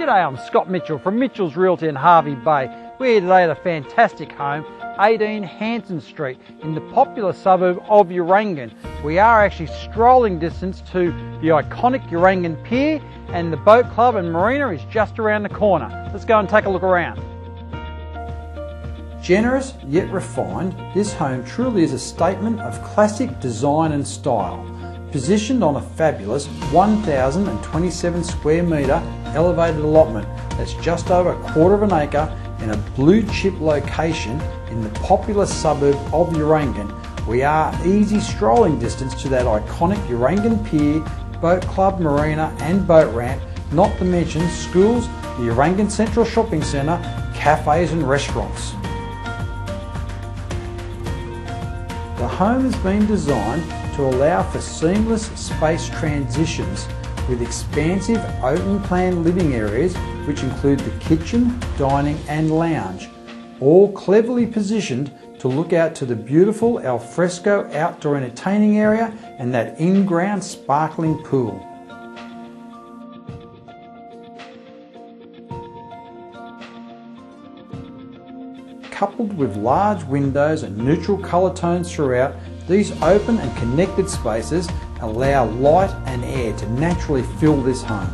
G'day, I'm Scott Mitchell from Mitchell's Realty in Hervey Bay. We're here today at a fantastic home, 18 Hansen Street, in the popular suburb of Urangan. We are actually strolling distance to the iconic Urangan Pier, and the boat club and marina is just around the corner. Let's go and take a look around. Generous yet refined, this home truly is a statement of classic design and style. Positioned on a fabulous 1,027 square metre elevated allotment that's just over a quarter of an acre in a blue chip location in the popular suburb of Urangan, we are easy strolling distance to that iconic Urangan Pier, boat club, marina and boat ramp, not to mention schools, the Urangan Central shopping centre, cafes and restaurants. The home has been designed to allow for seamless space transitions with expansive open plan living areas which include the kitchen, dining and lounge, all cleverly positioned to look out to the beautiful alfresco outdoor entertaining area and that in-ground sparkling pool. Coupled with large windows and neutral colour tones throughout, these open and connected spaces allow light and air to naturally fill this home.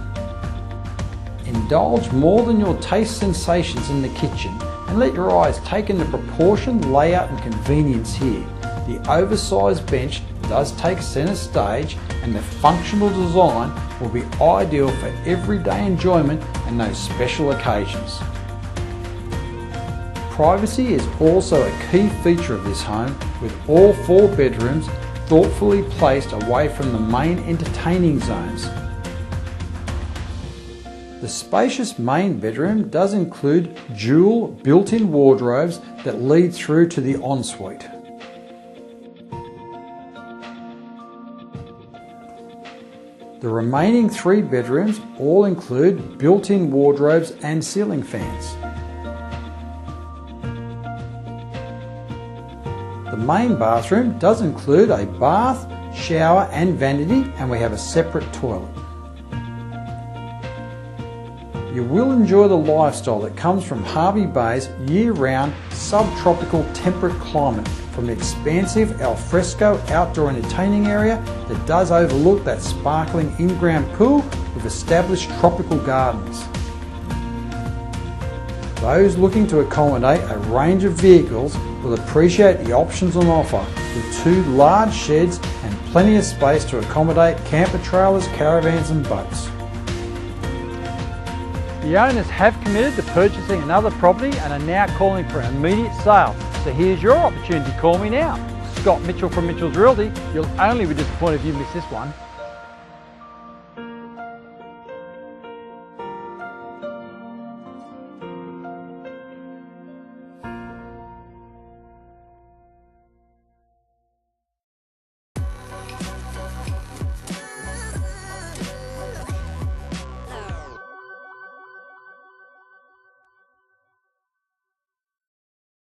Indulge more than your taste sensations in the kitchen and let your eyes take in the proportion, layout and convenience here. The oversized bench does take centre stage and the functional design will be ideal for everyday enjoyment and those special occasions. Privacy is also a key feature of this home, with all 4 bedrooms thoughtfully placed away from the main entertaining zones. The spacious main bedroom does include dual built-in wardrobes that lead through to the ensuite. The remaining 3 bedrooms all include built-in wardrobes and ceiling fans. The main bathroom does include a bath, shower and vanity, and we have a separate toilet. You will enjoy the lifestyle that comes from Hervey Bays' year-round subtropical temperate climate, from the expansive alfresco outdoor entertaining area that does overlook that sparkling in-ground pool with established tropical gardens. Those looking to accommodate a range of vehicles will appreciate the options on offer, with 2 large sheds and plenty of space to accommodate camper trailers, caravans and boats. The owners have committed to purchasing another property and are now calling for an immediate sale. So here's your opportunity. Call me now. Scott Mitchell from Mitchell's Realty. You'll only be disappointed if you miss this one.